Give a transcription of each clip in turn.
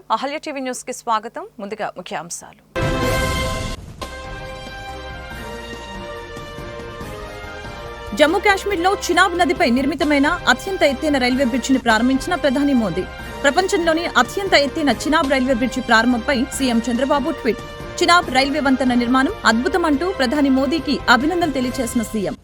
నమస్కారం, Ahalya TV news కి స్వాగతం. ముందుగా ముఖ్యాంశాలు. జమ్మూ కాశ్మీర్లో చినాబ్ నదిపై నిర్మితమైన అత్యంత ఎత్తైన రైల్వే బ్రిడ్జిని ప్రారంభించిన ప్రధాని మోదీ. ప్రపంచంలోని అత్యంత ఎత్తైన చినాబ్ రైల్వే బ్రిడ్జి ప్రారంభంపై CM Chandrababu tweet. Chenab railway వంతెన నిర్మాణం అద్భుతమంటూ ప్రధాని మోదీకి అభినందనలు తెలియజేసిన CM.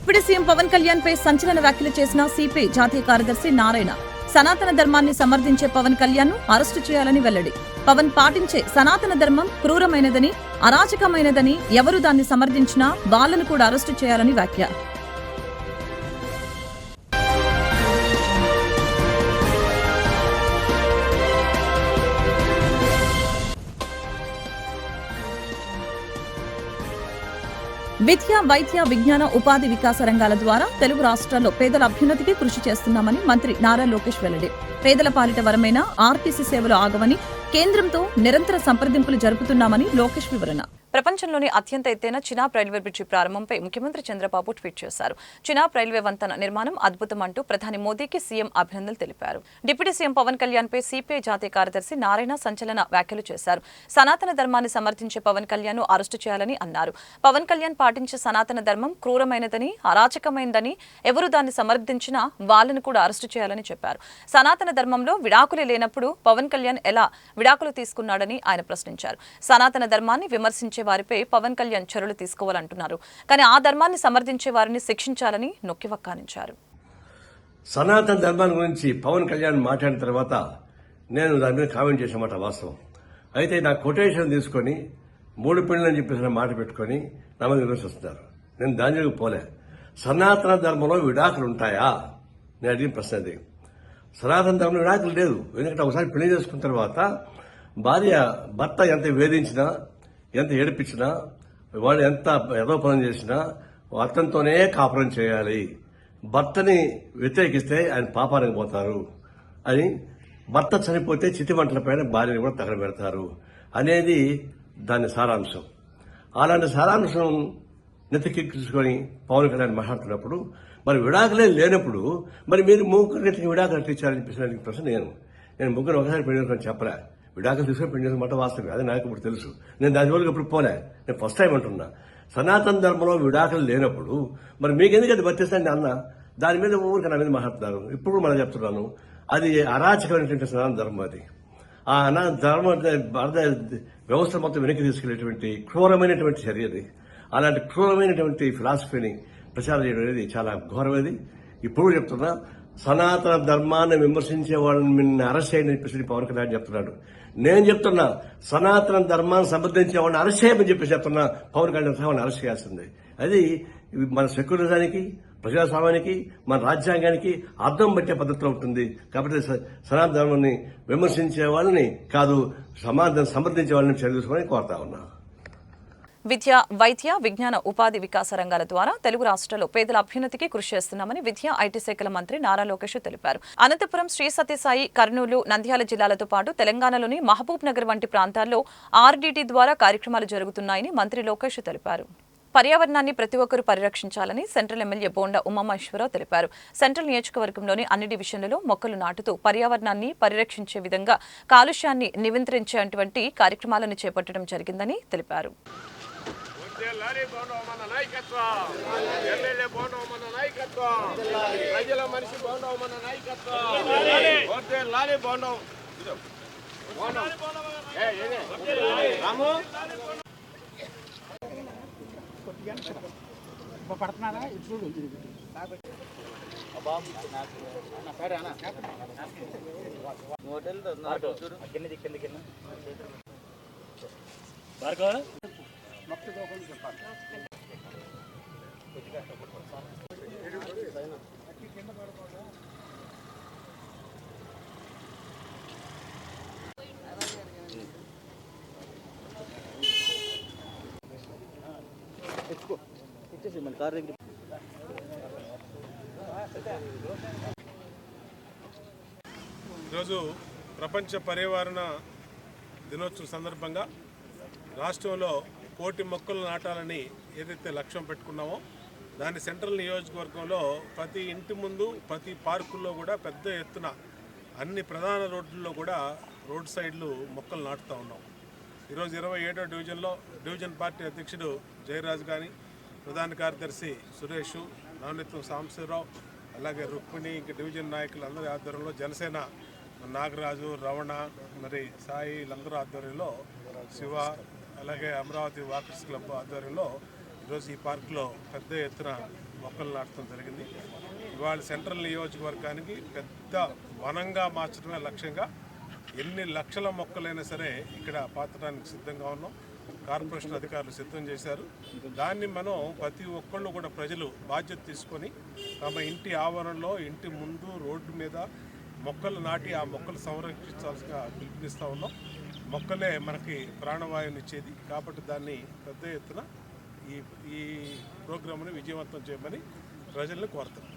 Deputy CM Pawan Kalyan పై సంచలన వ్యాఖ్యలు చేసిన సిపిఐ జాతీయ కార్యదర్శి నారాయణ. సనాతన ధర్మాన్ని సమర్థించే పవన్ కళ్యాణ్ ను అరెస్టు చేయాలని వెల్లడి. పవన్ పాటించే సనాతన ధర్మం క్రూరమైనదని, అరాచకమైనదని, ఎవరు దాన్ని సమర్థించినా వాళ్లను కూడా అరెస్టు చేయాలని వ్యాఖ్య. విద్య, వైద్య, విజ్ఞాన, ఉపాధి వికాస రంగాల ద్వారా తెలుగు రాష్ట్రాల్లో పేదల అభ్యున్నతికి కృషి చేస్తున్నామని మంత్రి నారా లోకేష్ వెల్లడి. పేదల పాలిట వరమైన ఆర్టీసీ సేవలు ఆగవని, కేంద్రంతో నిరంతర సంప్రదింపులు జరుపుతున్నామని లోకేష్ వివరణ. ప్రపంచంలోని అత్యంత ఎత్తైన చినాబ్ రైల్వే బ్రిడ్జి ప్రారంభంపై ముఖ్యమంత్రి చంద్రబాబు ట్వీట్ చేశారు. చినాబ్ రైల్వే వంతెన నిర్మాణం అద్భుతమంటూ ప్రధాని మోదీకి సీఎం అభినందనలు తెలిపారు. డిప్యూటీ సీఎం పవన్ కళ్యాణ్ పై సిపిఐ జాతీయ కార్యదర్శి నారాయణ సంచలన వ్యాఖ్యలు చేశారు. సనాతన ధర్మాన్ని సమర్థించే పవన్ కళ్యాణ్ ను అరెస్టు చేయాలని అన్నారు. పవన్ కళ్యాణ్ పాటించే సనాతన ధర్మం క్రూరమైనదని, అరాచకమైనదని, ఎవరు దాన్ని సమర్థించినా వాళ్లను కూడా అరెస్టు చేయాలని చెప్పారు. సనాతన ధర్మంలో విడాకులే లేనప్పుడు పవన్ కళ్యాణ్ ఎలా విడాకులు తీసుకున్నాడని ఆయన ప్రశ్నించారు. సనాతన ధర్మాన్ని విమర్శించే వారిపై పవన్ కళ్యాణ్ చర్యలు తీసుకోవాలంటున్నారు. కానీ ఆ ధర్మాన్ని సమర్థించే వారిని శిక్షించాలని నొక్కి వక్కానించారు. సనాతన ధర్మాన్ని గురించి పవన్ కళ్యాణ్ మాట్లాడిన తర్వాత నేను దాని మీద కామెంట్ చేసేమాట వాస్తవం. అయితే నా కొటేషన్ తీసుకొని 3 పెళ్లి అని చెప్పేసి మాట పెట్టుకుని నా మీద విమర్శిస్తున్నారు. నేను దానిలోకి పోలే. సనాతన ధర్మంలో విడాకులు ఉంటాయా? నేను అడిగిన ప్రశ్న అది. సనాతన ధర్మంలో విడాకులు లేదు. ఎందుకంటే ఒకసారి పెళ్లి చేసుకున్న తర్వాత భర్త ఎంత వేధించినా, ఎంత ఏడిపించినా, వాళ్ళు ఎంత యథోపనం చేసినా అతనితోనే కాపురం చేయాలి. భర్తని వ్యతిరేకిస్తే ఆయన పాపానికి పోతారు అని, భర్త చనిపోతే చితిమంటల పైన భార్యని కూడా తగలబెడతారు అనేది దాని సారాంశం. అలాంటి సారాంశం నెత్తికెక్కించుకొని పవన్ కళ్యాణ్ మాట్లాడుతున్నప్పుడు మరి విడాకులే లేనప్పుడు మరి మీరు ముగ్గురు నెత్తికి విడాకులు ఇచ్చారని చెప్పేసి ప్రశ్న నేను ముగ్గురు ఒకసారి పెళ్లి చెప్పలే. విడాకులు తీసుకొని పెళ్లి మాట వాస్తవమే, అది నాకు ఇప్పుడు తెలుసు. నేను దాని వరకు ఇప్పుడు పోలే. నేను ఫస్ట్ టైం అంటున్నా. సనాతన ధర్మంలో విడాకులు లేనప్పుడు మరి మీకెందుకు అది వర్తిస్తాను అన్న దాని మీద ఊరికి నా మీద మాట్లాడుతున్నారు. ఇప్పుడు మనం చెప్తున్నాను, అది అరాచకమైనటువంటి సనాతన ధర్మం. అది ఆ ధర్మ వ్యవస్థ మొత్తం వెనక్కి తీసుకెళ్లేటువంటి క్రూరమైనటువంటి చర్య అది. అలాంటి క్రూరమైనటువంటి ఫిలాసఫీని ప్రచారం చేయడం అనేది చాలా ఘోరమైనది. ఇప్పుడు చెప్తున్నా, సనాతన ధర్మాన్ని విమర్శించే వాళ్ళని నిన్ను అరెస్ట్ చేయని చెప్పేసి పవన్ కళ్యాణ్ చెప్తున్నాడు. నేను చెప్తున్నా, సనాతన ధర్మాన్ని సమర్థించే వాళ్ళని అరెస్ట్ చేయమని చెప్పేసి చెప్తున్నా. పవన్ కళ్యాణ్ వాళ్ళని అరెస్ట్ చేయాల్సిందే. అది మన సెక్యులరిజానికి, ప్రజాస్వామ్యానికి, మన రాజ్యాంగానికి అర్థం పట్టే పద్ధతిలో ఉంటుంది. కాబట్టి సనాతన ధర్మాన్ని విమర్శించే వాళ్ళని కాదు, సమర్థించే వాళ్ళని చర్య తీసుకోవాలని కోరుతా ఉన్నా. విద్య, వైద్య, విజ్ఞాన, ఉపాధి వికాస రంగాల ద్వారా తెలుగు రాష్ట్రాల్లో పేదల అభ్యున్నతికి కృషి చేస్తున్నామని విద్యా, ఐటీ శాఖల మంత్రి నారా లోకేష్ తెలిపారు. అనంతపురం, శ్రీ సత్యసాయి, కర్నూలు, నంద్యాల జిల్లాలతో పాటు తెలంగాణలోని మహబూబ్ నగర్ వంటి ప్రాంతాల్లో ఆర్డీటీ ద్వారా కార్యక్రమాలు జరుగుతున్నాయని మంత్రి లోకేష్ తెలిపారు. పర్యావరణాన్ని ప్రతి ఒక్కరూ పరిరక్షించాలని సెంట్రల్ ఎమ్మెల్యే బోండా ఉమామహేశ్వరరావు తెలిపారు. సెంట్రల్ నియోజకవర్గంలోని అన్ని డివిజన్లలో మొక్కలు నాటుతూ పర్యావరణాన్ని పరిరక్షించే విధంగా కాలుష్యాన్ని నియంత్రించేటువంటి కార్యక్రమాలను చేపట్టడం జరిగిందని తెలిపారు. పడుతున్నారా ఇప్పుడు ఇచ్చేసి మన కార్ దగ్గర ఈరోజు ప్రపంచ పర్యావరణ దినోత్సవం సందర్భంగా రాష్ట్రంలో 1,000,000 మొక్కలు నాటాలని ఏదైతే లక్ష్యం పెట్టుకున్నామో దాని సెంట్రల్ నియోజకవర్గంలో ప్రతి ఇంటి ముందు ప్రతి పార్కుల్లో కూడా పెద్ద ఎత్తున అన్ని ప్రధాన రోడ్లలో కూడా రోడ్ సైడ్లు మొక్కలు నాటుతూ ఉన్నాం. ఈరోజు 27వ డివిజన్లో డివిజన్ పార్టీ అధ్యక్షుడు జయరాజ్ కానీ, ప్రధాన కార్యదర్శి సురేష్, నవనిత్యం సాంబశివరావు, అలాగే రుక్మిణి, ఇంక డివిజన్ నాయకులందరి ఆధ్వర్యంలో, జనసేన నాగరాజు, రమణ, మరి సాయి వీళ్ళందరూ ఆధ్వర్యంలో, శివ, అలాగే అమరావతి వాకర్స్ క్లబ్ ఆధ్వర్యంలో ఈరోజు ఈ పార్కులో పెద్ద ఎత్తున మొక్కలు నాటడం జరిగింది. ఇవాళ సెంట్రల్ నియోజకవర్గానికి పెద్ద వనంగా మార్చడమే లక్ష్యంగా ఎన్ని లక్షల మొక్కలైనా సరే ఇక్కడ పాతడానికి సిద్ధంగా ఉన్నాం. కార్పొరేషన్ అధికారులు సిద్ధం చేశారు. దాన్ని మనం ప్రతి ఒక్కళ్ళు కూడా ప్రజలు బాధ్యత తీసుకొని తమ ఇంటి ఆవరణలో, ఇంటి ముందు, రోడ్డు మీద మొక్కలు నాటి ఆ మొక్కలు సంరక్షించాల్సిగా పిలుపునిస్తూ ఉన్నాం. మొక్కలే మనకి ప్రాణవాయువుని ఇచ్చేది కాబట్టి దాన్ని పెద్ద ఎత్తున ఈ ప్రోగ్రామ్ని విజయవంతం చేయమని ప్రజల్ని కోరుతున్నాం.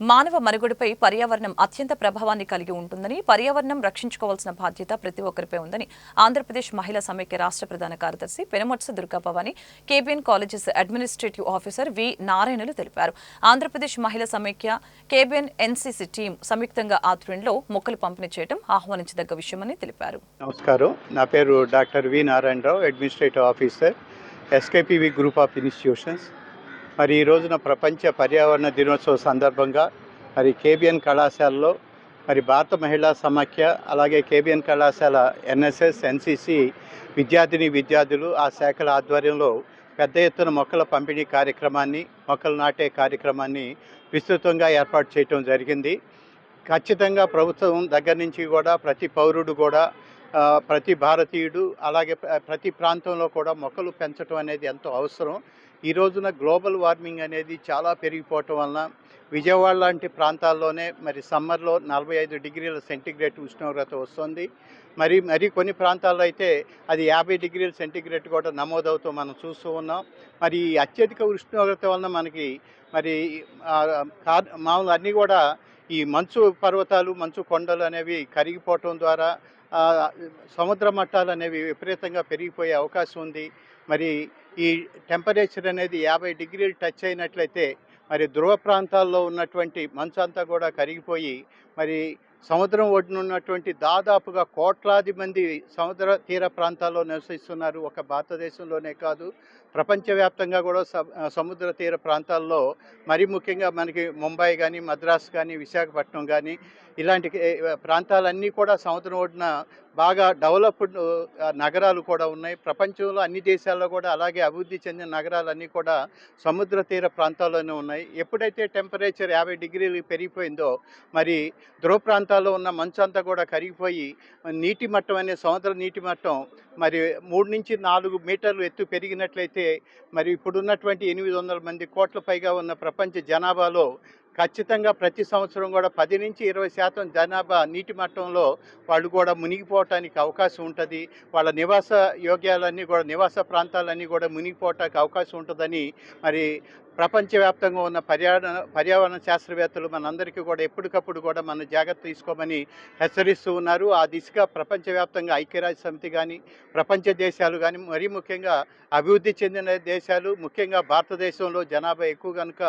మానవ మనుగడపై పర్యావరణం అత్యంత ప్రభావాన్ని కలిగి ఉంటుందని, పర్యావరణం రక్షించుకోవాల్సిన బాధ్యత ప్రతి ఒక్కరిపై ఉందని ఆంధ్రప్రదేశ్ మహిళా సమైక్య రాష్ట్ర ప్రధాన కార్యదర్శి Penumotsa Durgabhavani KBN colleges administrative officer V నారాయణలు తెలిపారు. ఆంధ్రప్రదేశ్ మహిళా సమైక్య కేబిఎన్ ఎన్సీసీ టీం సంయుక్తంగా ఆధ్వర్యంలో మొక్కలు పంపిణీ చేయడం ఆహ్వానించదగ్గ విషయమని తెలిపారు. నమస్కారం, నా పేరు doctor V Narayana Rao, administrative officer, SKPV group of institutions. మరి ఈ రోజున ప్రపంచ పర్యావరణ దినోత్సవ సందర్భంగా మరి కేబిఎన్ కళాశాలలో మరి భారత మహిళా సమాఖ్య, అలాగే కేబిఎన్ కళాశాల ఎన్ఎస్ఎస్, ఎన్సిసి విద్యార్థులు ఆ శాఖల ఆధ్వర్యంలో పెద్ద ఎత్తున మొక్కల పంపిణీ కార్యక్రమాన్ని, మొక్కలు నాటే కార్యక్రమాన్ని విస్తృతంగా ఏర్పాటు చేయడం జరిగింది. ఖచ్చితంగా ప్రభుత్వం దగ్గర నుంచి కూడా ప్రతి పౌరుడు కూడా, ప్రతి భారతీయుడు, అలాగే ప్రతి ప్రాంతంలో కూడా మొక్కలు పెంచడం అనేది ఎంతో అవసరం. ఈ రోజున గ్లోబల్ వార్మింగ్ అనేది చాలా పెరిగిపోవటం వలన విజయవాడ లాంటి ప్రాంతాల్లోనే మరి సమ్మర్లో 45 డిగ్రీల సెంటీగ్రేడ్ ఉష్ణోగ్రత వస్తుంది. మరి కొన్ని ప్రాంతాల్లో అయితే అది 50 డిగ్రీల సెంటీగ్రేడ్ కూడా నమోదవుతూ మనం చూస్తూ ఉన్నాం. మరి ఈ అత్యధిక ఉష్ణోగ్రత వలన మనకి మరి మామూలు అన్నీ కూడా ఈ మంచు పర్వతాలు, మంచు కొండలు అనేవి కరిగిపోవటం ద్వారా సముద్ర మట్టాలు అనేవి విపరీతంగా పెరిగిపోయే అవకాశం ఉంది. మరి ఈ టెంపరేచర్ అనేది 50 డిగ్రీలు టచ్ అయినట్లయితే మరి ధ్రువ ప్రాంతాల్లో ఉన్నటువంటి మంచు అంతా కూడా కరిగిపోయి మరి సముద్రం ఒడ్డున ఉన్నటువంటి దాదాపుగా కోట్లాది మంది సముద్ర తీర ప్రాంతాల్లో నివసిస్తున్నారు. ఒక భారతదేశంలోనే కాదు, ప్రపంచవ్యాప్తంగా కూడా సముద్ర తీర ప్రాంతాల్లో మరి ముఖ్యంగా మనకి ముంబై కానీ, మద్రాసు కానీ, విశాఖపట్నం కానీ ఇలాంటి ప్రాంతాలన్నీ కూడా సముద్రం ఒడ్డున బాగా డెవలప్డ్ నగరాలు కూడా ఉన్నాయి. ప్రపంచంలో అన్ని దేశాల్లో కూడా అలాగే అభివృద్ధి చెందిన నగరాలన్నీ కూడా సముద్ర తీర ప్రాంతాల్లోనే ఉన్నాయి. ఎప్పుడైతే టెంపరేచర్ 50 డిగ్రీలు పెరిగిపోయిందో మరి ధ్రువ ప్రాంతాల్లో ఉన్న మంచు అంతా కూడా కరిగిపోయి నీటి మట్టం అనే సముద్ర నీటి మట్టం మరి 3 నుంచి 4 మీటర్లు ఎత్తు పెరిగినట్లయితే మరి ఇప్పుడున్నటువంటి 800 మంది కోట్ల పైగా ఉన్న ప్రపంచ జనాభాలో ఖచ్చితంగా ప్రతి సంవత్సరం కూడా 10 నుంచి 20% జనాభా నీటి మట్టంలో వాళ్ళు కూడా మునిగిపోవటానికి అవకాశం ఉంటుంది. వాళ్ళ నివాస యోగ్యాలన్నీ కూడా, నివాస ప్రాంతాలన్నీ కూడా మునిగిపోవటానికి అవకాశం ఉంటుందని మరి ప్రపంచవ్యాప్తంగా ఉన్న పర్యావరణ శాస్త్రవేత్తలు మనందరికీ కూడా ఎప్పటికప్పుడు కూడా మన జాగ్రత్త తీసుకోమని హెచ్చరిస్తూ ఉన్నారు. ఆ దిశగా ప్రపంచవ్యాప్తంగా ఐక్యరాజ్య సమితి కానీ, ప్రపంచ దేశాలు కానీ, మరీ ముఖ్యంగా అభివృద్ధి చెందిన దేశాలు, ముఖ్యంగా భారతదేశంలో జనాభా ఎక్కువ కనుక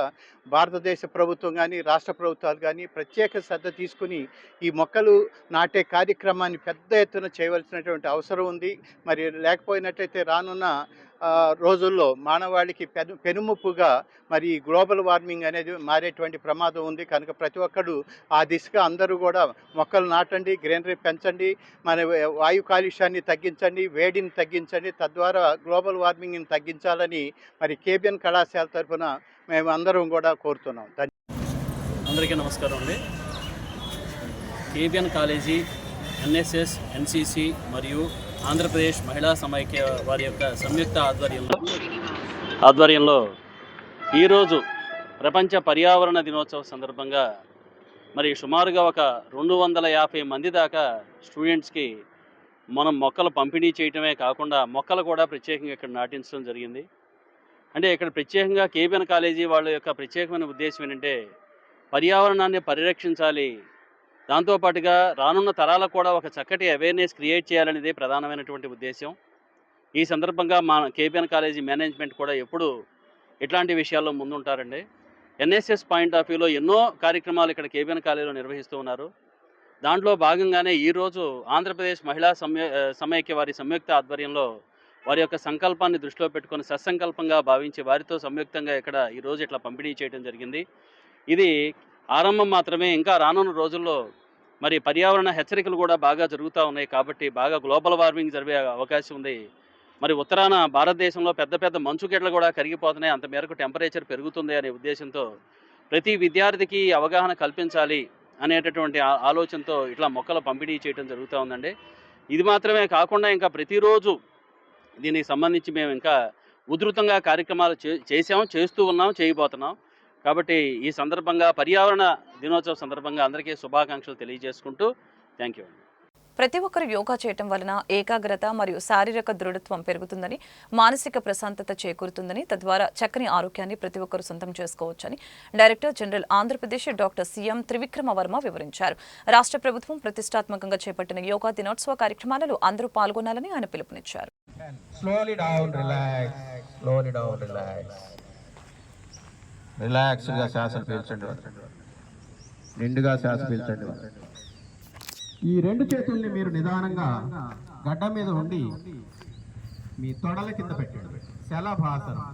భారతదేశ ప్రభుత్వం కానీ, రాష్ట్ర ప్రభుత్వాలు కానీ ప్రత్యేక శ్రద్ధ తీసుకుని ఈ మొక్కలు నాటే కార్యక్రమాన్ని పెద్ద ఎత్తున చేయవలసినటువంటి అవసరం ఉంది. మరి లేకపోయినట్లయితే రానున్న రోజుల్లో మానవాళికి పెనుముప్పుగా మరి గ్లోబల్ వార్మింగ్ అనేది మారేటువంటి ప్రమాదం ఉంది. కనుక ప్రతి ఒక్కరు ఆ దిశగా అందరూ కూడా మొక్కలు నాటండి, గ్రీనరీ పెంచండి, మన వాయు కాలుష్యాన్ని తగ్గించండి, వేడిని తగ్గించండి, తద్వారా గ్లోబల్ వార్మింగ్ని తగ్గించాలని మరి కేబిఎన్ కళాశాల తరఫున మేము అందరం కూడా కోరుతున్నాం. అందరికీ నమస్కారం అండి. కేబిఎన్ కాలేజీ, ఎన్ఎస్ఎస్, ఎన్సిసి మరియు ఆంధ్రప్రదేశ్ మహిళా సమైక్య వారి యొక్క సంయుక్త ఆధ్వర్యంలో ఈరోజు ప్రపంచ పర్యావరణ దినోత్సవ సందర్భంగా మరి సుమారుగా ఒక 250 మంది దాకా స్టూడెంట్స్కి మనం మొక్కలు పంపిణీ చేయటమే కాకుండా మొక్కలు కూడా ప్రత్యేకంగా ఇక్కడ నాటించడం జరిగింది. అంటే ఇక్కడ ప్రత్యేకంగా కేబిఎన్ కాలేజీ వాళ్ళ యొక్క ప్రత్యేకమైన ఉద్దేశం ఏంటంటే పర్యావరణాన్ని పరిరక్షించాలి, దాంతోపాటుగా రానున్న తరాలకు కూడా ఒక చక్కటి అవేర్నెస్ క్రియేట్ చేయాలనేదే ప్రధానమైనటువంటి ఉద్దేశం. ఈ సందర్భంగా మా కేబిఎన్ కాలేజీ మేనేజ్మెంట్ కూడా ఎప్పుడు ఇట్లాంటి విషయాల్లో ముందుంటారండి. ఎన్ఎస్ఎస్ పాయింట్ ఆఫ్ వ్యూలో ఎన్నో కార్యక్రమాలు ఇక్కడ కేబిఎన్ కాలేజీలో నిర్వహిస్తూ ఉన్నారు. దాంట్లో భాగంగానే ఈరోజు ఆంధ్రప్రదేశ్ మహిళా సమైక్య వారి సంయుక్త ఆధ్వర్యంలో వారి యొక్క సంకల్పాన్ని దృష్టిలో పెట్టుకొని సత్సంకల్పంగా భావించి వారితో సంయుక్తంగా ఇక్కడ ఈరోజు ఇట్లా పంపిణీ చేయడం జరిగింది. ఇది ఆరంభం మాత్రమే. ఇంకా రానున్న రోజుల్లో మరి పర్యావరణ హెచ్చరికలు కూడా బాగా జరుగుతూ ఉన్నాయి కాబట్టి బాగా గ్లోబల్ వార్మింగ్ జరిగే అవకాశం ఉంది. మరి ఉత్తరాన భారతదేశంలో పెద్ద పెద్ద మంచు గిడ్డలు కూడా కరిగిపోతున్నాయి. అంత మేరకు టెంపరేచర్ పెరుగుతుంది అనే ఉద్దేశంతో ప్రతి విద్యార్థికి అవగాహన కల్పించాలి అనేటటువంటి ఆలోచనతో ఇట్లా మొక్కల పంపిణీ చేయడం జరుగుతూ ఉందండి. ఇది మాత్రమే కాకుండా ఇంకా ప్రతిరోజు దీనికి సంబంధించి మేము ఇంకా ఉధృతంగా కార్యక్రమాలు చేస్తూ ఉన్నాం, చేయబోతున్నాం. కాబట్టి ఈ సందర్భంగా పర్యావరణ దినోత్సవ సందర్భంగా అందరికీ శుభాకాంక్షలు తెలియజేసుకుంటూ థ్యాంక్ యూ. ప్రతి ఒక్కరు యోగా చేయటం వలన ఏకాగ్రత మరియు శారీరక దృఢత్వం పెరుగుతుందని, మానసిక ప్రశాంతత చేకూరుతుందని, తద్వారా చక్కని ఆరోగ్యాన్ని ప్రతి ఒక్కరు సొంతం చేసుకోవచ్చని director general Andhra Pradesh doctor CM Trivikrama Varma వివరించారు. రాష్ట్ర ప్రభుత్వం ప్రతిష్టాత్మకంగా చేపట్టిన యోగా దినోత్సవ కార్యక్రమాలలో అందరూ పాల్గొనాలని ఆయన పిలుపునిచ్చారు. రిలాక్స్గా శ్వాసలు పీల్చండి, నిండుగా శ్వాస పీల్చండి. ఈ రెండు చేతుల్ని మీరు నిదానంగా గడ్డ మీద ఉండి మీ తొడల కింద పెట్టండి. శలభాసనం.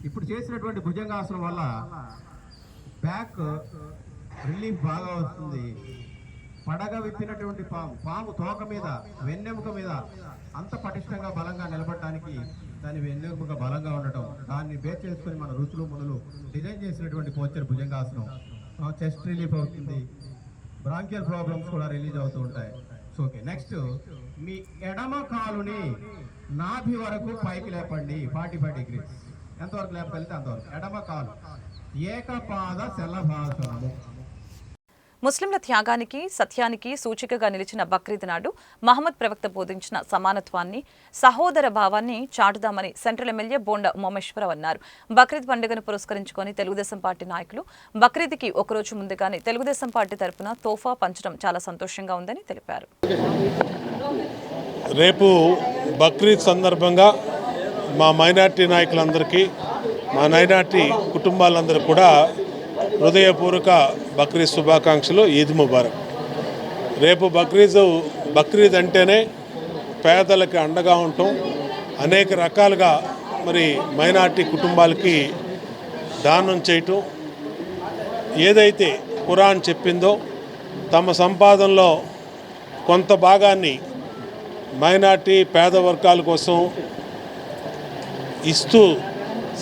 ఇప్పుడు చేసినటువంటి భుజంగాసనం వల్ల బ్యాక్ రిలీఫ్ బాగా వస్తుంది. పడగ విప్పినటువంటి పాము తోక మీద, వెన్నెముక మీద అంత పటిష్టంగా బలంగా నిలబడటానికి దాని వెన్నెముక బలంగా ఉండటం, దాన్ని బేస్ చేసుకొని మన ఋషులు మునులు డిజైన్ చేసినటువంటి పోస్చర్ భుజంగాసనం. చెస్ట్ రిలీఫ్ అవుతుంది, బ్రాంకియల్ ప్రాబ్లమ్స్ కూడా రిలీజ్ అవుతూ ఉంటాయి. ఓకే, నెక్స్ట్ మీ ఎడమ కాలుని నాభి వరకు పైకి లేపండి. 45 degrees. ఎంతవరకు లేపగలిగితే అంతవరకు. ఎడమ కాలు ఏకపాద శలభాసనము. ముస్లింల త్యాగానికి, సత్యానికి సూచికగా నిలిచిన బక్రీద్ నాడు మహమ్మద్ ప్రవక్త బోధించిన సమానత్వాన్ని, సహోదర భావాన్ని చాటుదామని సెంట్రల్ ఎమ్మెల్యే బోండా ఉమామేశ్వరరావు అన్నారు. బక్రీద్ పండుగను పురస్కరించుకొని తెలుగుదేశం పార్టీ నాయకులు బక్రీద్కి ఒకరోజు ముందుగానే తెలుగుదేశం పార్టీ తరఫున తోఫా పంచడం చాలా సంతోషంగా ఉందని తెలిపారు. రేపు బక్రీద్ సందర్భంగా మా మైనార్టీ నాయకులందరికీ, మా మైనార్టీ కుటుంబాలందరూ కూడా హృదయపూర్వక బక్రీద్ శుభాకాంక్షలు. ఈద్ ముబారక్. రేపు బక్రీద్ అంటేనే పేదలకి అండగా ఉంటాం. అనేక రకాలుగా మరి మైనార్టీ కుటుంబాలకి దానం చేయటం, ఏదైతే ఖురాన్ చెప్పిందో తమ సంపాదనలో కొంత భాగాన్ని మైనార్టీ పేద వర్గాల కోసం ఇస్తూ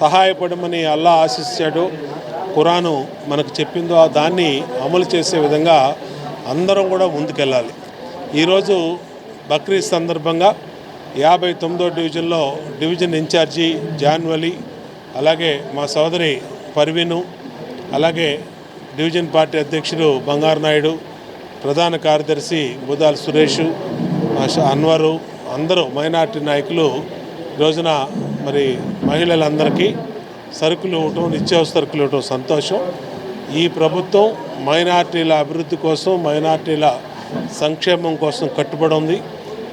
సహాయపడమని అల్లా ఆశించాడు. ఖురాను మనకు చెప్పిందో దాన్ని అమలు చేసే విధంగా అందరం కూడా ముందుకెళ్ళాలి. ఈరోజు బక్రీద్ సందర్భంగా 59వ డివిజన్లో డివిజన్ ఇన్ఛార్జి జాన్వలి, అలాగే మా సోదరి పర్వీను, అలాగే డివిజన్ పార్టీ అధ్యక్షుడు బంగారు నాయుడు, ప్రధాన కార్యదర్శి బుదాల సురేష్, అన్వరు, అందరూ మైనార్టీ నాయకులు రోజున మరి మహిళలందరికీ సరుకులు ఇవ్వటం, నిత్యావసర సరుకులు ఇవ్వటం సంతోషం. ఈ ప్రభుత్వం మైనార్టీల అభివృద్ధి కోసం, మైనార్టీల సంక్షేమం కోసం కట్టుబడి ఉంది.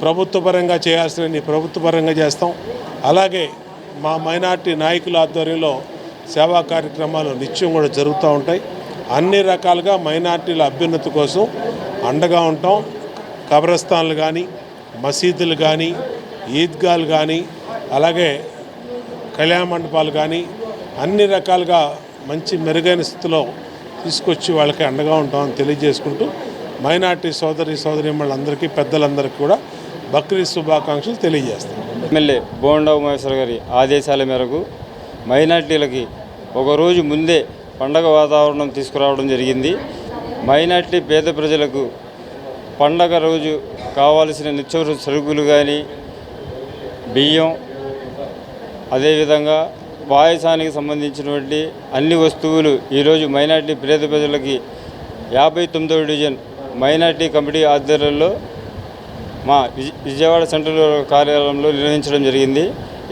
ప్రభుత్వపరంగా చేయాల్సిన ప్రభుత్వపరంగా చేస్తాం. అలాగే మా మైనార్టీ నాయకుల ఆధ్వర్యంలో సేవా కార్యక్రమాలు నిత్యం కూడా జరుగుతూ ఉంటాయి. అన్ని రకాలుగా మైనార్టీల అభ్యున్నతి కోసం అండగా ఉంటాం. కబ్రస్థాన్లు కానీ, మసీదులు కానీ, ఈద్గాలు కానీ, అలాగే కళ్యాణ మండపాలు కానీ అన్ని రకాలుగా మంచి మెరుగైన స్థితిలో తీసుకొచ్చి వాళ్ళకి అండగా ఉంటామని తెలియజేసుకుంటూ మైనార్టీ సోదరీమణులందరికీ, పెద్దలందరికీ కూడా బక్రీద్ శుభాకాంక్షలు తెలియజేస్తాం. ఎమ్మెల్యే బోండా ఉమేశ్వర గారి ఆదేశాల మేరకు మైనార్టీలకి ఒకరోజు ముందే పండగ వాతావరణం తీసుకురావడం జరిగింది. మైనార్టీ పేద ప్రజలకు పండగ రోజు కావాల్సిన నిత్యావసర సరుకులు కానీ, బియ్యం, అదేవిధంగా పాయసానికి సంబంధించినటువంటి అన్ని వస్తువులు ఈరోజు మైనార్టీ పేద ప్రజలకి 59వ డివిజన్ మైనార్టీ కమిటీ ఆధ్వర్యంలో మా విజయవాడ సెంట్రల్ కార్యాలయంలో నిర్వహించడం జరిగింది.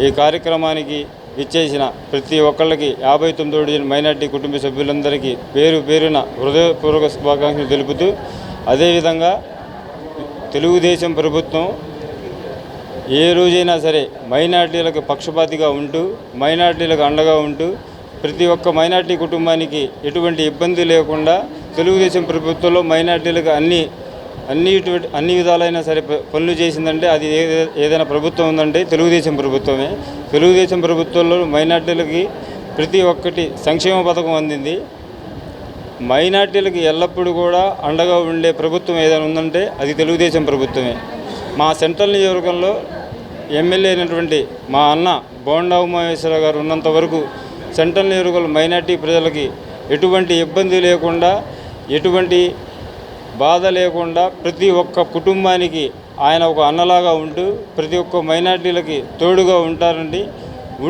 ఈ కార్యక్రమానికి ఇచ్చేసిన ప్రతి ఒక్కళ్ళకి 59వ డివిజన్ మైనార్టీ కుటుంబ సభ్యులందరికీ పేరు పేరున హృదయపూర్వక శుభాకాంక్షలు తెలుపుతూ, అదేవిధంగా తెలుగుదేశం ప్రభుత్వం ఏ రోజైనా సరే మైనార్టీలకు పక్షపాతిగా ఉంటూ మైనార్టీలకు అండగా ఉంటూ ప్రతి ఒక్క మైనార్టీ కుటుంబానికి ఎటువంటి ఇబ్బంది లేకుండా తెలుగుదేశం ప్రభుత్వంలో మైనార్టీలకు అన్ని విధాలైనా సరే పనులు చేసిందంటే అది ఏదైనా ప్రభుత్వం ఉందంటే తెలుగుదేశం ప్రభుత్వమే. తెలుగుదేశం ప్రభుత్వంలో మైనార్టీలకి ప్రతి ఒక్కటి సంక్షేమ పథకం అందింది. మైనార్టీలకు ఎల్లప్పుడూ కూడా అండగా ఉండే ప్రభుత్వం ఏదైనా ఉందంటే అది తెలుగుదేశం ప్రభుత్వమే. మా సెంట్రల్ నియోజకవర్గంలో ఎమ్మెల్యే అయినటువంటి మా అన్న బోండా ఉమామహేశ్వరరావు గారు ఉన్నంత వరకు సెంట్రల్ నియోజకవర్గంలో మైనార్టీ ప్రజలకి ఎటువంటి ఇబ్బంది లేకుండా ఎటువంటి బాధ లేకుండా ప్రతి ఒక్క కుటుంబానికి ఆయన ఒక అన్నలాగా ఉంటూ ప్రతి ఒక్క మైనార్టీలకి తోడుగా ఉంటారండి.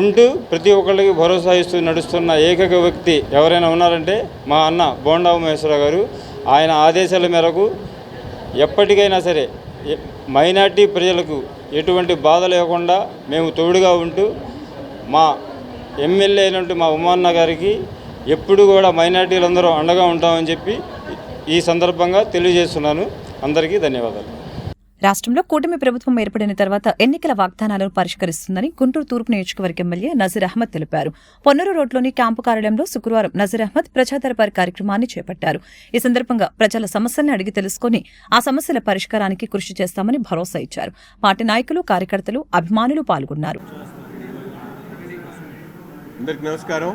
ఉంటూ ప్రతి ఒక్కళ్ళకి భరోసా ఇస్తూ నడుస్తున్న ఏకైక వ్యక్తి ఎవరైనా ఉన్నారంటే మా అన్న బోండా ఉమామహేశ్వరరావు గారు. ఆయన ఆదేశాల మేరకు ఎప్పటికైనా సరే మైనార్టీ ప్రజలకు ఎటువంటి బాధ లేకుండా మేము తోడుగా ఉంటూ మా ఎమ్మెల్యే అయినట్టు మా ఉమాన్న గారికి ఎప్పుడు కూడా మైనార్టీలందరూ అండగా ఉంటామని చెప్పి ఈ సందర్భంగా తెలియజేస్తున్నాను. అందరికీ ధన్యవాదాలు. రాష్ట్రంలో కూటమి ప్రభుత్వం ఏర్పడిన తర్వాత ఎన్నికల వాగ్దానాలను పరిష్కరిస్తుందని గుంటూరు తూర్పు నియోజకవర్గ ఎమ్మెల్యే నజీర్ అహ్మద్ తెలిపారు. పొన్నూరు రోడ్లోని క్యాంపు కార్యాలయంలో శుక్రవారం నజీర్ అహ్మద్ ప్రజా దర్బార్ కార్యక్రమాన్ని చేపట్టారు. ఈ సందర్భంగా ప్రజల సమస్యల్ని అడిగి తెలుసుకుని ఆ సమస్యల పరిష్కారానికి కృషి చేస్తామని భరోసా ఇచ్చారు. పార్టీ నాయకులు, కార్యకర్తలు, అభిమానులు పాల్గొన్నారు. అందరికీ నమస్కారం.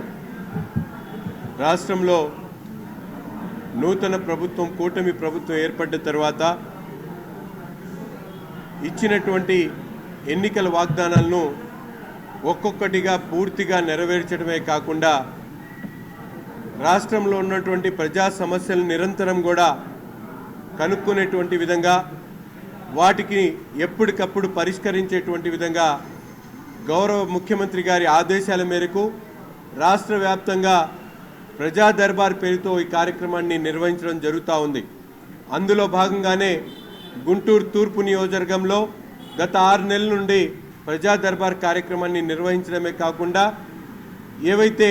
రాష్ట్రంలో నూతన ప్రభుత్వం కూటమి ప్రభుత్వం ఏర్పడ్డ తర్వాత ఇచ్చినటువంటి ఎన్నికల వాగ్దానాలను ఒక్కొక్కటిగా పూర్తిగా నెరవేర్చడమే కాకుండా రాష్ట్రంలో ఉన్నటువంటి ప్రజా సమస్యలు నిరంతరం కూడా కనుక్కునేటువంటి విధంగా వాటికి ఎప్పటికప్పుడు పరిష్కరించేటువంటి విధంగా గౌరవ ముఖ్యమంత్రి గారి ఆదేశాల మేరకు రాష్ట్ర వ్యాప్తంగా ప్రజా దర్బార్ పేరుతో ఈ కార్యక్రమాన్ని నిర్వహించడం జరుగుతూ ఉంది. అందులో భాగంగానే గుంటూరు తూర్పు నియోజకవర్గంలో గత 6 నెలల నుండి ప్రజా దర్బార్ కార్యక్రమాన్ని నిర్వహించడమే కాకుండా ఏవైతే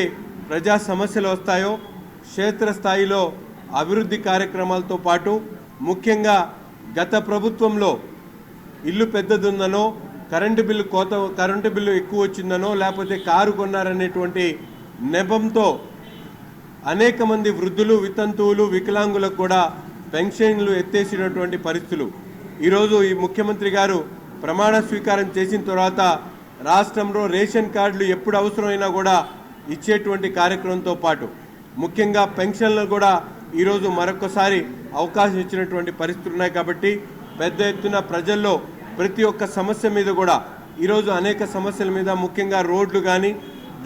ప్రజా సమస్యలు వస్తాయో క్షేత్రస్థాయిలో అభివృద్ధి కార్యక్రమాలతో పాటు ముఖ్యంగా గత ప్రభుత్వంలో ఇల్లు పెద్దదుందనో కరెంటు బిల్లు ఎక్కువ వచ్చిందనో లేకపోతే కారు కొన్నారనేటువంటి నెపంతో అనేక మంది వృద్ధులు, వితంతువులు, వికలాంగులకు కూడా పెన్షన్లు ఎత్తేసినటువంటి పరిస్థితులు. ఈరోజు ఈ ముఖ్యమంత్రి గారు ప్రమాణ స్వీకారం చేసిన తర్వాత రాష్ట్రంలో రేషన్ కార్డులు ఎప్పుడు అవసరమైనా కూడా ఇచ్చేటువంటి కార్యక్రమంతో పాటు ముఖ్యంగా పెన్షన్లు కూడా ఈరోజు మరొకసారి అవకాశం ఇచ్చినటువంటి పరిస్థితులు ఉన్నాయి. కాబట్టి పెద్ద ఎత్తున ప్రజల్లో ప్రతి ఒక్క సమస్య మీద కూడా ఈరోజు అనేక సమస్యల మీద ముఖ్యంగా రోడ్లు కానీ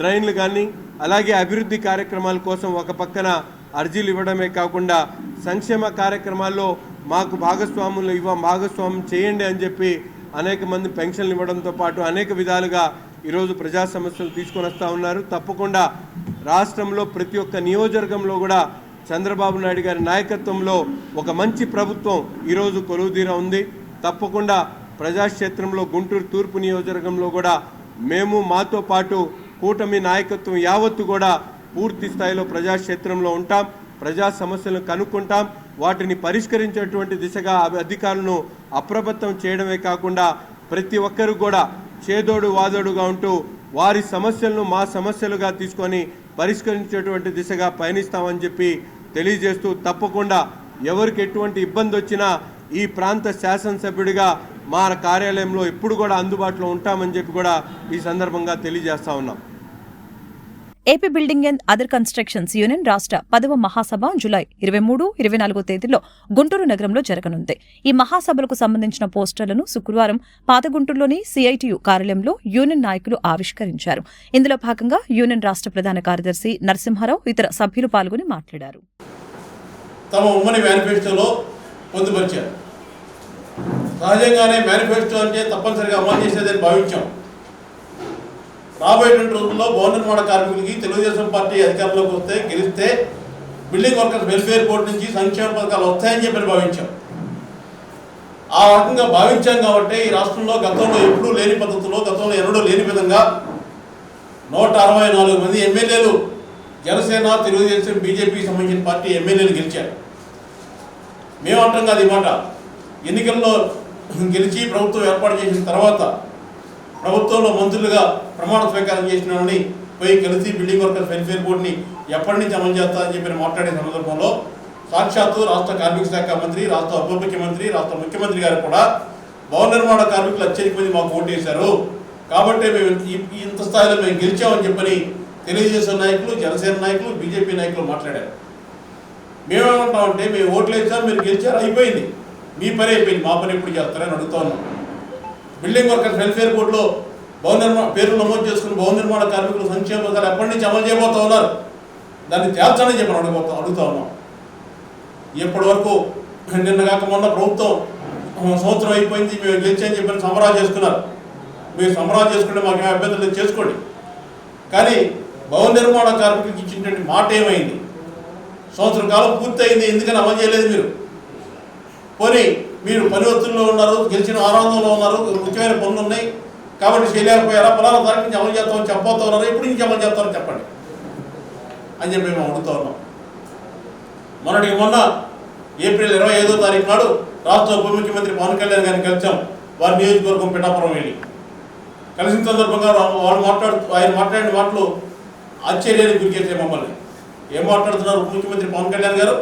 డ్రైన్లు కానీ అలాగే అభివృద్ధి కార్యక్రమాల కోసం ఒక పక్కన అర్జీలు ఇవ్వడమే కాకుండా సంక్షేమ కార్యక్రమాల్లో మాకు భాగస్వామ్యం చేయండి అని చెప్పి అనేక మంది పెన్షన్లు ఇవ్వడంతో పాటు అనేక విధాలుగా ఈరోజు ప్రజా సమస్యలు తీసుకొని వస్తూ ఉన్నారు. తప్పకుండా రాష్ట్రంలో ప్రతి ఒక్క నియోజకవర్గంలో కూడా చంద్రబాబు నాయుడు గారి నాయకత్వంలో ఒక మంచి ప్రభుత్వం ఈరోజు కొలువుదీర ఉంది. తప్పకుండా ప్రజాక్షేత్రంలో గుంటూరు తూర్పు నియోజకవర్గంలో కూడా మేము మాతో పాటు కూటమి నాయకత్వం యావత్తు కూడా పూర్తి స్థాయిలో ప్రజాక్షేత్రంలో ఉంటాం. ప్రజా సమస్యలను కనుక్కుంటాం. వాటిని పరిష్కరించేటువంటి దిశగా అధికారులను అప్రమత్తం చేయడమే కాకుండా ప్రతి ఒక్కరు కూడా చేదోడు వాదోడుగా ఉంటూ వారి సమస్యలను మా సమస్యలుగా తీసుకొని పరిష్కరించేటువంటి దిశగా పయనిస్తామని చెప్పి తెలియజేస్తూ తప్పకుండా ఎవరికి ఎటువంటి ఇబ్బంది వచ్చినా ఈ ప్రాంత శాసనసభ్యుడిగా మా కార్యాలయంలో ఎప్పుడు కూడా అందుబాటులో ఉంటామని చెప్పి కూడా ఈ సందర్భంగా తెలియజేస్తా ఉన్నాం. AP building and other constructions union రాష్ట్ర 10వ మహాసభ జూలై 23, 24 తేదీల్లో గుంటూరు నగరంలో జరగనుంది. ఈ మహాసభలకు సంబంధించిన పోస్టర్లను శుక్రవారం పాత గుంటూరులోని సిఐటియు కార్యాలయంలో యూనియన్ నాయకులు ఆవిష్కరించారు. ఇందులో భాగంగా యూనియన్ రాష్ట్ర ప్రధాన కార్యదర్శి నరసింహారావు ఇతర సభ్యులు పాల్గొని మాట్లాడారు. తమ ఉమ్మడి మేనిఫెస్టోలో పొందుపరిచారు. సహజంగానే మేనిఫెస్టో అంటే తప్పనిసరిగా అమలు చేసేదని భావించాం. రాబోయేటువంటి రోజుల్లో భవన నిర్మాణ కార్మికులకి తెలుగుదేశం పార్టీ అధికారంలోకి వస్తే గెలిస్తే బిల్డింగ్ వర్కర్స్ వెల్ఫేర్ బోర్డు నుంచి సంక్షేమ పథకాలు వస్తాయని చెప్పని భావించాం. ఆ రకంగా భావించాం కాబట్టి ఈ రాష్ట్రంలో గతంలో ఎప్పుడూ లేని పద్ధతిలో గతంలో ఎన్నడూ లేని విధంగా 164 మంది ఎమ్మెల్యేలు జనసేన, తెలుగుదేశం, బీజేపీకి సంబంధించిన పార్టీ ఎమ్మెల్యేలు గెలిచారు. మేమంటాం కాదు ఈ మాట. ఎన్నికల్లో గెలిచి ప్రభుత్వం ఏర్పాటు చేసిన తర్వాత ప్రభుత్వంలో మంత్రులుగా ప్రమాణ స్వీకారం చేసిన వాళ్ళని పోయి కలిసి బిల్డింగ్ వర్కర్స్ వెల్ఫేర్ బోర్డుని ఎప్పటి నుంచి అమలు చేస్తారని చెప్పి మాట్లాడే సందర్భంలో సాక్షాత్తు రాష్ట్ర కార్మిక శాఖ మంత్రి, రాష్ట్ర ఉప ముఖ్యమంత్రి, రాష్ట్ర ముఖ్యమంత్రి గారు కూడా భవన నిర్మాణ కార్మికులు అత్యధిక మంది మాకు ఓటు వేశారు కాబట్టి మేము ఇంత స్థాయిలో మేము గెలిచామని చెప్పని తెలుగుదేశం నాయకులు, జనసేన నాయకులు, బీజేపీ నాయకులు మాట్లాడారు. మేమేమంటామంటే మేము ఓట్లు వేసాం, మీరు గెలిచారు, అయిపోయింది, మీ పని అయిపోయింది, మా పని ఎప్పుడు చేస్తారని అడుగుతా ఉన్నాం. బిల్డింగ్ వర్కర్స్ వెల్ఫేర్ బోర్డులో భవన నిర్మాణ పేర్లు నమోదు చేసుకుని భవన నిర్మాణ కార్మికులు సంక్షేమ పథకాలు ఎప్పటి నుంచి అమలు చేయబోతా ఉన్నారు, దాన్ని తేల్చని చెప్పని అడుగుతా ఉన్నాం. ఎప్పటి వరకు నిన్న కాక మొన్న ప్రభుత్వం సంవత్సరం అయిపోయింది, మేము గెలిచామని చెప్పని సంబరాలు చేసుకున్నారు. మీరు సంబరాలు చేసుకుంటే మాకు అభ్యంతరం చేసుకోండి, కానీ భవన నిర్మాణ కార్మికులకు ఇచ్చినటువంటి మాట ఏమైంది? సంవత్సరం కాలం పూర్తయింది, ఎందుకని అమలు చేయలేదు మీరు? పోనీ మీరు పని ఒత్తిడిలో ఉన్నారు, గెలిచిన ఆనందంలో ఉన్నారు, ముఖ్యమైన పనులు ఉన్నాయి కాబట్టి చేయలేకపోయారా? పలానా తారీఖు నుంచి అమలు చేస్తామని చెప్పబోతా ఉన్నారు, ఎప్పటి నుంచి అమలు చేస్తారో చెప్పండి అని చెప్పి మేము అడుగుతా ఉన్నాం. మొన్న ఏప్రిల్ 25వ తారీఖు నాడు రాష్ట్ర ఉప ముఖ్యమంత్రి పవన్ కళ్యాణ్ గారిని కలిసాం. వారి నియోజకవర్గం పిఠాపురం వెళ్ళి కలిసిన సందర్భంగా ఆయన మాట్లాడిన మాటలు ఆశ్చర్యానికి గురిచేసే మమ్మల్ని. ఏం మాట్లాడుతున్నారు ఉప ముఖ్యమంత్రి పవన్ కళ్యాణ్ గారు?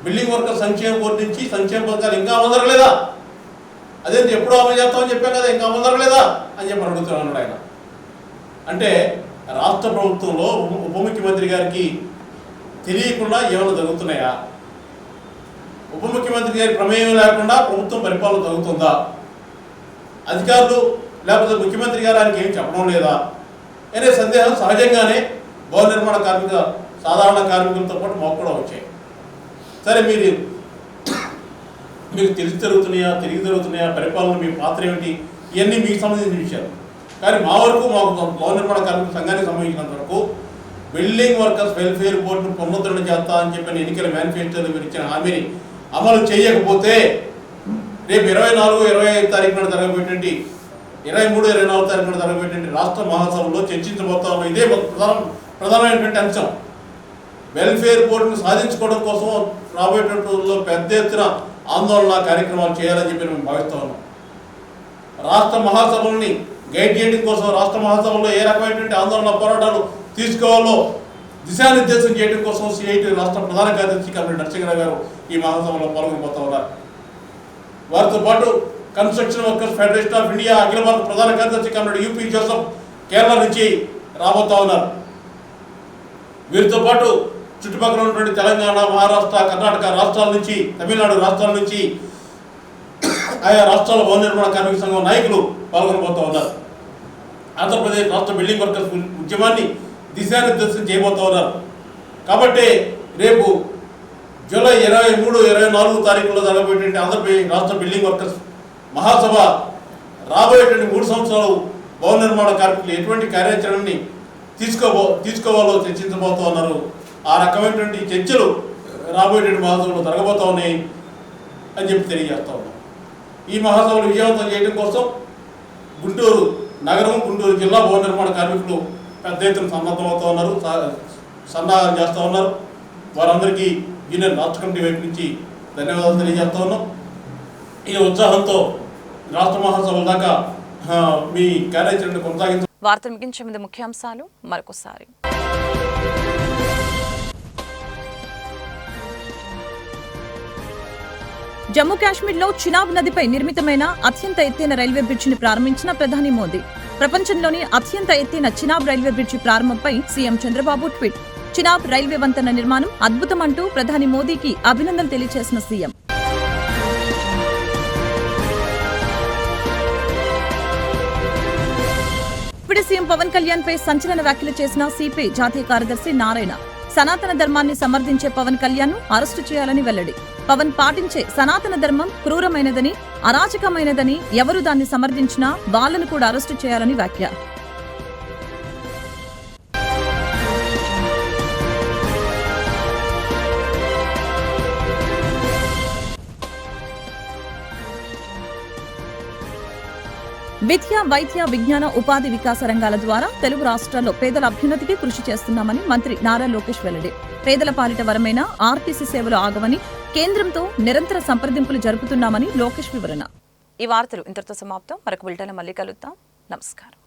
బిల్డింగ్ వర్కర్ సంక్షేమ బోర్డు నుంచి సంక్షేమ పథకాలు ఇంకా అమలు జరగలేదా? అదేంటి ఎప్పుడో అమలు చేస్తామని చెప్పాం కదా, ఇంకా అమలు జరగలేదా అని చెప్పి అడుగుతున్నాడు ఆయన. అంటే రాష్ట్ర ప్రభుత్వంలో ఉప ముఖ్యమంత్రి గారికి తెలియకుండా ఏమైనా జరుగుతున్నాయా? ఉప ముఖ్యమంత్రి గారి ప్రమేయం లేకుండా ప్రభుత్వం పరిపాలన జరుగుతుందా? అధికారులు లేకపోతే ముఖ్యమంత్రి గారు ఆయనకి ఏం చెప్పడం లేదా అనే సందేహం సహజంగానే భవన నిర్మాణ సాధారణ కార్మికులతో పాటు మాకు కూడా వచ్చాయి. సరే, మీకు తెలిసి జరుగుతున్నాయా, తిరిగి జరుగుతున్నాయా, పరిపాలన మీ పాత్ర ఏమిటి, ఇవన్నీ మీకు సంబంధించిన విషయాలు. కానీ మా వరకు మాకు భవన నిర్మాణ కార్మిక సంఘానికి సంబంధించినంత వరకు బిల్డింగ్ వర్కర్స్ వెల్ఫేర్ బోర్డును పునరుద్ధరణ చేస్తా అని చెప్పిన ఎన్నికల మేనిఫెస్టోలో మీరు ఇచ్చిన హామీని అమలు చేయకపోతే రేపు 24, 25 తారీఖు నాడు జరగబోయేటువంటి 23, 24 తారీఖు నాడు జరగబోయేటువంటి రాష్ట్ర మహాసభలో చర్చించబోతా ఉన్నాం. ఇదే ప్రధానమైనటువంటి అంశం. వెల్ఫేర్ బోర్డును సాధించుకోవడం కోసం రాబోయేటువంటి రోజుల్లో పెద్ద ఎత్తున ఆందోళన కార్యక్రమాలు చేయాలని చెప్పి మేము భావిస్తూ ఉన్నాం. రాష్ట్ర మహాసభల్ని గైడ్ చేయడం కోసం రాష్ట్ర మహాసభలో ఏ రకమైనటువంటి ఆందోళన పోరాటాలు తీసుకోవాలో దిశానిర్దేశం చేయడం కోసం సిఐటి రాష్ట్ర ప్రధాన కార్యదర్శి కమిటీ నరసింహరావు గారు ఈ మహాసభలో పాల్గొనబోతా ఉన్నారు. వారితో పాటు construction workers federation of India అఖిల భారత ప్రధాన కార్యదర్శి కమిటీ యూపీ జోసఫ్ కేరళ నుంచి రాబోతా ఉన్నారు. వీరితో పాటు చుట్టుపక్కల ఉన్నటువంటి తెలంగాణ, మహారాష్ట్ర, కర్ణాటక రాష్ట్రాల నుంచి, తమిళనాడు రాష్ట్రాల నుంచి ఆయా రాష్ట్రాల భవన నిర్మాణ కార్మిక సంఘం నాయకులు పాల్గొనబోతా ఉన్నారు. ఆంధ్రప్రదేశ్ రాష్ట్ర బిల్డింగ్ వర్కర్స్ ఉద్యమాన్ని దిశానిర్దేశం చేయబోతా ఉన్నారు. కాబట్టి రేపు జూలై 23, 24 తారీఖుల్లో జరగబోయేటువంటి ఆంధ్రప్రదేశ్ రాష్ట్ర బిల్డింగ్ వర్కర్స్ మహాసభ రాబోయేటువంటి 3 సంవత్సరాలు భవన నిర్మాణ కార్మికులు ఎటువంటి కార్యాచరణని తీసుకోవాలో చర్చించబోతా ఉన్నారు. ఆ రకమైనటువంటి చర్చలు రాబోయేటువంటి మహాసభలో జరగబోతా ఉన్నాయి అని చెప్పి తెలియజేస్తా ఉన్నాం. ఈ మహాసభలు విజయవంతం చేయడం కోసం గుంటూరు నగరం, గుంటూరు జిల్లా భవన నిర్మాణ కార్మికులు పెద్ద ఎత్తున సన్నద్ధమవుతూ ఉన్నారు, సన్నాహాలు చేస్తూ ఉన్నారు. వారందరికీ యూనియన్ రాష్ట్ర కమిటీ వైపు నుంచి ధన్యవాదాలు తెలియజేస్తూ ఉన్నాం. ఈ ఉత్సాహంతో రాష్ట్ర మహాసభల దాకా మీ కార్యాచరణ కొనసాగించారు. వార్తలు ముగించే ముందు ముఖ్యాంశాలు మరొకసారి. జమ్మూ కాశ్మీర్లో చినాబ్ నదిపై నిర్మితమైన అత్యంత ఎత్తైన రైల్వే బ్రిడ్జిని ప్రారంభించిన ప్రధాని మోదీ. ప్రపంచంలోని అత్యంత ఎత్తైన చినాబ్ రైల్వే బ్రిడ్జి ప్రారంభంపై CM Chandrababu tweet. Chenab railway వంతెన నిర్మాణం అద్భుతమంటూ ప్రధాని మోదీకి అభినందనలు తెలియజేసిన సీఎం. ఇప్పుడు సీఎం పవన్ కళ్యాణ్ పై సంచలన వ్యాఖ్యలు చేసిన సిపిఐ జాతీయ కార్యదర్శి నారాయణ. సనాతన ధర్మాన్ని సమర్థించే పవన్ కళ్యాణ్ ను అరెస్టు చేయాలని వెల్లడి. పవన్ పాటించే సనాతన ధర్మం క్రూరమైనదని, అరాచకమైనదని, ఎవరు దాన్ని సమర్థించినా వాళ్లను కూడా అరెస్టు చేయాలని వ్యాఖ్య. విద్య, వైద్య, విజ్ఞాన, ఉపాధి వికాస రంగాల ద్వారా తెలుగు రాష్ట్రాల్లో పేదల అభ్యున్నతికి కృషి చేస్తున్నామని మంత్రి నారా లోకేష్ వెల్లడి. పేదల పాలిట వరమైన ఆర్టీసీ సేవలు ఆగవని కేంద్రంతో నిరంతర సంప్రదింపులు జరుపుతున్నామని లోకేష్ వివరణ. ఈ వార్తలు ఇంతటితో సమాప్తం. మరొక బులెటిన్లో మళ్ళీ కలుద్దాం. నమస్కారం.